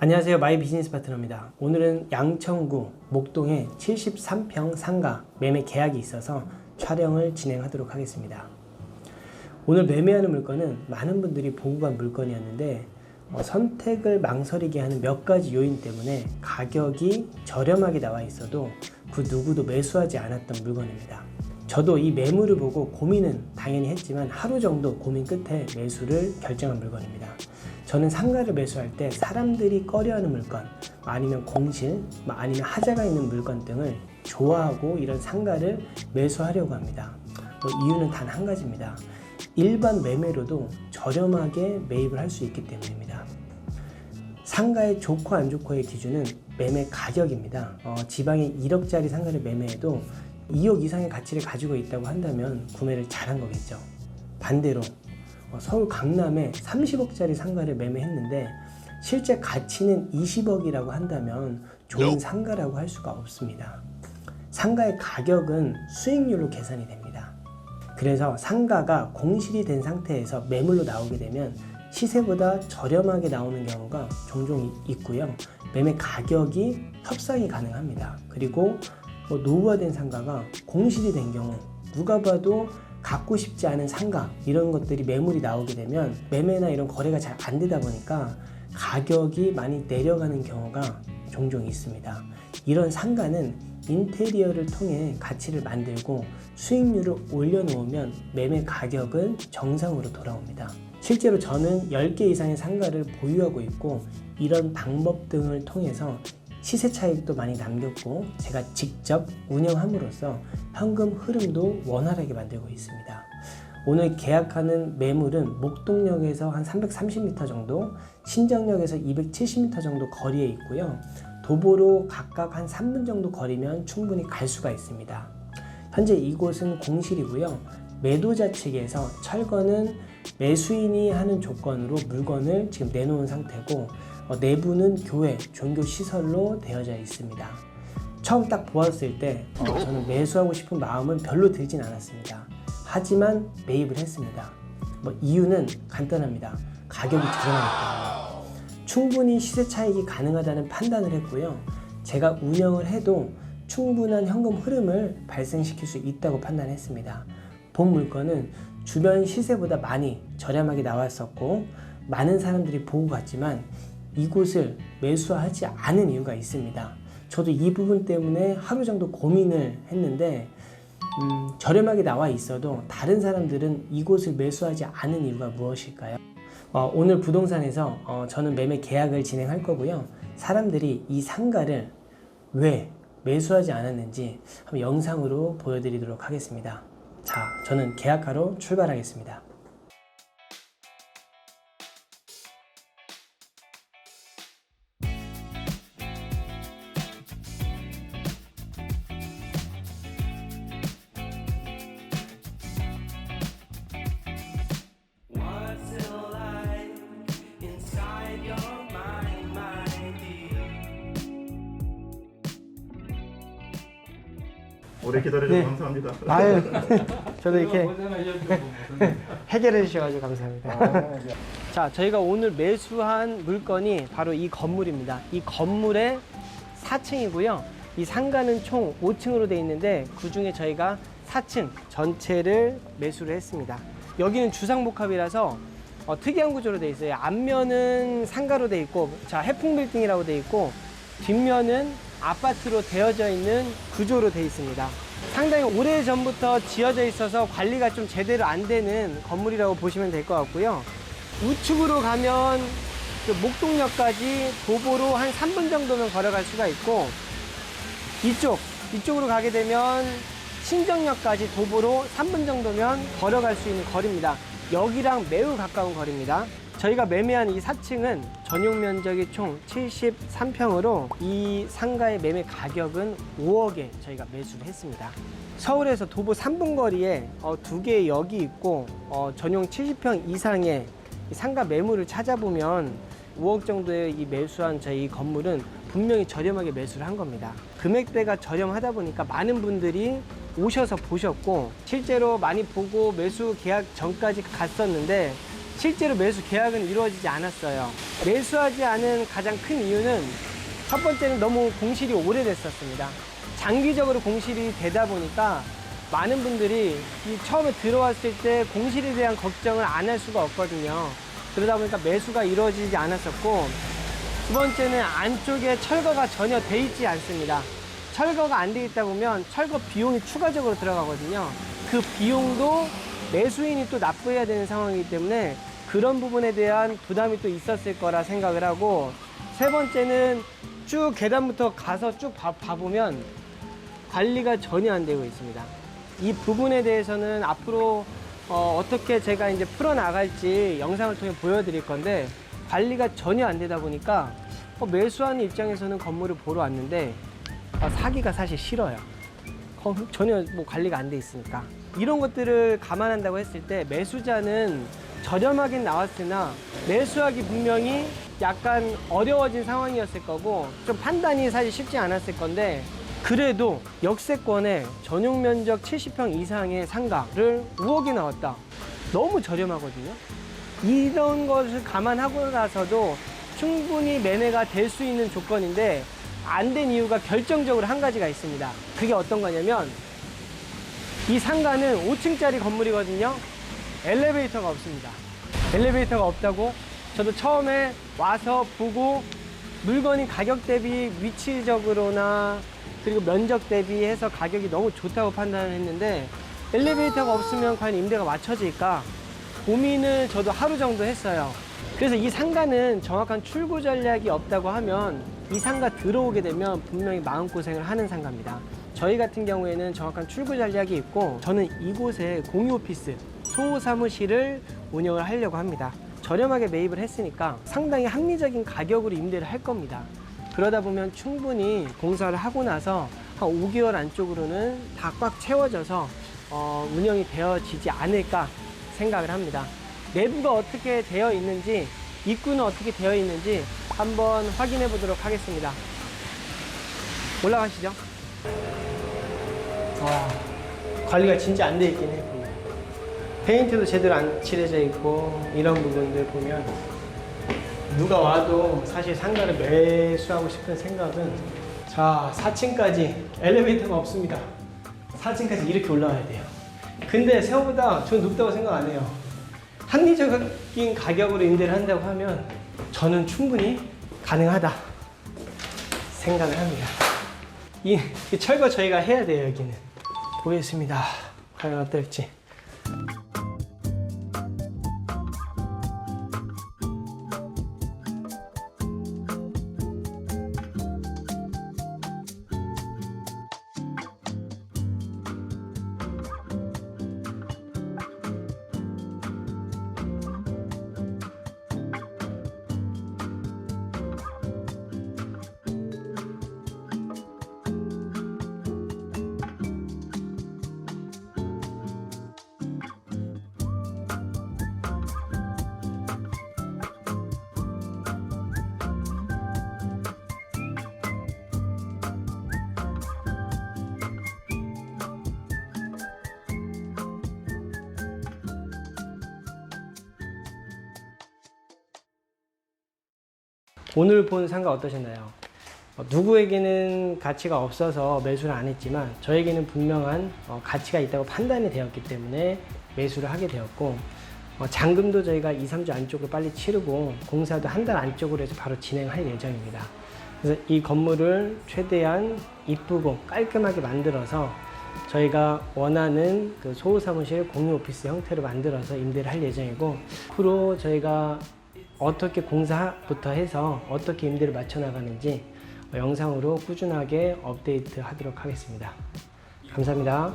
안녕하세요. 마이 비즈니스 파트너입니다. 오늘은 양천구 목동에 73평 상가 매매 계약이 있어서 촬영을 진행하도록 하겠습니다. 오늘 매매하는 물건은 많은 분들이 보고 간 물건이었는데 선택을 망설이게 하는 몇 가지 요인 때문에 가격이 저렴하게 나와 있어도 그 누구도 매수하지 않았던 물건입니다. 저도 이 매물을 보고 고민은 당연히 했지만 하루 정도 고민 끝에 매수를 결정한 물건입니다. 저는 상가를 매수할 때 사람들이 꺼려하는 물건, 아니면 공실, 아니면 하자가 있는 물건 등을 좋아하고 이런 상가를 매수하려고 합니다. 이유는 단 한 가지입니다. 일반 매매로도 저렴하게 매입을 할 수 있기 때문입니다. 상가의 좋고 안 좋고의 기준은 매매 가격입니다. 지방에 1억짜리 상가를 매매해도 2억 이상의 가치를 가지고 있다고 한다면 구매를 잘한 거겠죠. 반대로 서울 강남에 30억짜리 상가를 매매했는데 실제 가치는 20억이라고 한다면 좋은 상가라고 할 수가 없습니다. 상가의 가격은 수익률로 계산이 됩니다. 그래서 상가가 공실이 된 상태에서 매물로 나오게 되면 시세보다 저렴하게 나오는 경우가 종종 있고요. 매매 가격이 협상이 가능합니다. 그리고 노후화된 상가가 공실이 된 경우 누가 봐도 갖고 싶지 않은 상가 이런 것들이 매물이 나오게 되면 매매나 이런 거래가 잘 안 되다 보니까 가격이 많이 내려가는 경우가 종종 있습니다. 이런 상가는 인테리어를 통해 가치를 만들고 수익률을 올려놓으면 매매 가격은 정상으로 돌아옵니다. 실제로 저는 10개 이상의 상가를 보유하고 있고 이런 방법 등을 통해서 시세 차익도 많이 남겼고 제가 직접 운영함으로써 현금 흐름도 원활하게 만들고 있습니다. 오늘 계약하는 매물은 목동역에서 한 330m 정도, 신정역에서 270m 정도 거리에 있고요. 도보로 각각 한 3분 정도 거리면 충분히 갈 수가 있습니다. 현재 이곳은 공실이고요. 매도자 측에서 철거는 매수인이 하는 조건으로 물건을 지금 내놓은 상태고 내부는 교회, 종교시설로 되어져 있습니다. 처음 딱 보았을 때 저는 매수하고 싶은 마음은 별로 들진 않았습니다. 하지만 매입을 했습니다. 이유는 간단합니다. 가격이 저렴하기 때문에. 충분히 시세 차익이 가능하다는 판단을 했고요. 제가 운영을 해도 충분한 현금 흐름을 발생시킬 수 있다고 판단했습니다. 본 물건은 주변 시세보다 많이 저렴하게 나왔었고 많은 사람들이 보고 갔지만 이곳을 매수하지 않은 이유가 있습니다. 저도 이 부분 때문에 하루 정도 고민을 했는데 저렴하게 나와 있어도 다른 사람들은 이곳을 매수하지 않은 이유가 무엇일까요? 오늘 부동산에서 저는 매매 계약을 진행할 거고요. 사람들이 이 상가를 왜 매수하지 않았는지 한번 영상으로 보여드리도록 하겠습니다. 자, 저는 계약하러 출발하겠습니다. 오래 기다려주셔서 네. 감사합니다. 아유, 저도 이렇게 해결해 주셔가지고 감사합니다. 자, 저희가 오늘 매수한 물건이 바로 이 건물입니다. 이 건물의 4층이고요. 이 상가는 총 5층으로 되어 있는데 그 중에 저희가 4층 전체를 매수를 했습니다. 여기는 주상복합이라서 특이한 구조로 되어 있어요. 앞면은 상가로 되어 있고, 자, 해풍빌딩이라고 되어 있고, 뒷면은 아파트로 되어져 있는 구조로 되어 있습니다. 상당히 오래전부터 지어져 있어서 관리가 좀 제대로 안 되는 건물이라고 보시면 될 것 같고요. 우측으로 가면 그 목동역까지 도보로 한 3분 정도면 걸어갈 수가 있고, 이쪽으로 가게 되면 신정역까지 도보로 3분 정도면 걸어갈 수 있는 거리입니다. 여기랑 매우 가까운 거리입니다. 저희가 매매한 이 4층은 전용 면적이 총 73평으로 이 상가의 매매 가격은 5억에 저희가 매수를 했습니다. 서울에서 도보 3분 거리에 두 개의 역이 있고 전용 70평 이상의 이 상가 매물을 찾아보면 5억 정도의 이 매수한 저희 건물은 분명히 저렴하게 매수를 한 겁니다. 금액대가 저렴하다 보니까 많은 분들이 오셔서 보셨고 실제로 많이 보고 매수 계약 전까지 갔었는데 실제로 매수 계약은 이루어지지 않았어요. 매수하지 않은 가장 큰 이유는 첫 번째는 너무 공실이 오래됐었습니다. 장기적으로 공실이 되다 보니까 많은 분들이 이 처음에 들어왔을 때 공실에 대한 걱정을 안 할 수가 없거든요. 그러다 보니까 매수가 이루어지지 않았었고, 두 번째는 안쪽에 철거가 전혀 돼 있지 않습니다. 철거가 안 돼 있다 보면 철거 비용이 추가적으로 들어가거든요. 그 비용도 매수인이 또 납부해야 되는 상황이기 때문에 그런 부분에 대한 부담이 또 있었을 거라 생각을 하고, 세 번째는 쭉 계단부터 가서 쭉 봐보면 관리가 전혀 안 되고 있습니다. 이 부분에 대해서는 앞으로 어떻게 제가 이제 풀어나갈지 영상을 통해 보여드릴 건데, 관리가 전혀 안 되다 보니까 매수하는 입장에서는 건물을 보러 왔는데 사기가 사실 싫어요. 전혀 뭐 관리가 안 돼 있으니까. 이런 것들을 감안한다고 했을 때 매수자는 저렴하긴 나왔으나 매수하기 분명히 약간 어려워진 상황이었을 거고, 좀 판단이 사실 쉽지 않았을 건데, 그래도 역세권에 전용 면적 70평 이상의 상가를 5억이 나왔다. 너무 저렴하거든요. 이런 것을 감안하고 나서도 충분히 매매가 될 수 있는 조건인데 안 된 이유가 결정적으로 한 가지가 있습니다. 그게 어떤 거냐면, 이 상가는 5층짜리 건물이거든요. 엘리베이터가 없습니다. 엘리베이터가 없다고 저도 처음에 와서 보고 물건이 가격 대비 위치적으로나 그리고 면적 대비해서 가격이 너무 좋다고 판단을 했는데, 엘리베이터가 없으면 과연 임대가 맞춰질까 고민을 저도 하루 정도 했어요. 그래서 이 상가는 정확한 출구 전략이 없다고 하면 이 상가 들어오게 되면 분명히 마음고생을 하는 상가입니다. 저희 같은 경우에는 정확한 출구 전략이 있고, 저는 이곳에 공유 오피스, 소호 사무실을 운영을 하려고 합니다. 저렴하게 매입을 했으니까 상당히 합리적인 가격으로 임대를 할 겁니다. 그러다 보면 충분히 공사를 하고 나서 한 5개월 안쪽으로는 다 꽉 채워져서 운영이 되어지지 않을까 생각을 합니다. 내부가 어떻게 되어 있는지, 입구는 어떻게 되어 있는지 한번 확인해 보도록 하겠습니다. 올라가시죠. 관리가 진짜 안 돼 있긴 해요. 페인트도 제대로 안 칠해져 있고, 이런 부분들 보면 누가 와도 사실 상가를 매수하고 싶은 생각은, 자, 4층까지 엘리베이터가 없습니다. 4층까지 이렇게 올라와야 돼요. 근데 생각보다 저는 높다고 생각 안 해요. 합리적인 가격으로 임대를 한다고 하면 저는 충분히 가능하다 생각을 합니다. 이 철거 저희가 해야 돼요. 여기는 보겠습니다. 과연 어떨지. 오늘 본 상가 어떠셨나요? 누구에게는 가치가 없어서 매수를 안 했지만 저에게는 분명한 가치가 있다고 판단이 되었기 때문에 매수를 하게 되었고, 잔금도 저희가 2, 3주 안쪽으로 빨리 치르고 공사도 한 달 안쪽으로 해서 바로 진행할 예정입니다. 그래서 이 건물을 최대한 이쁘고 깔끔하게 만들어서 저희가 원하는 그 소호사무실 공유 오피스 형태로 만들어서 임대를 할 예정이고, 앞으로 저희가 어떻게 공사부터 해서 어떻게 임대를 맞춰 나가는지 영상으로 꾸준하게 업데이트 하도록 하겠습니다. 감사합니다.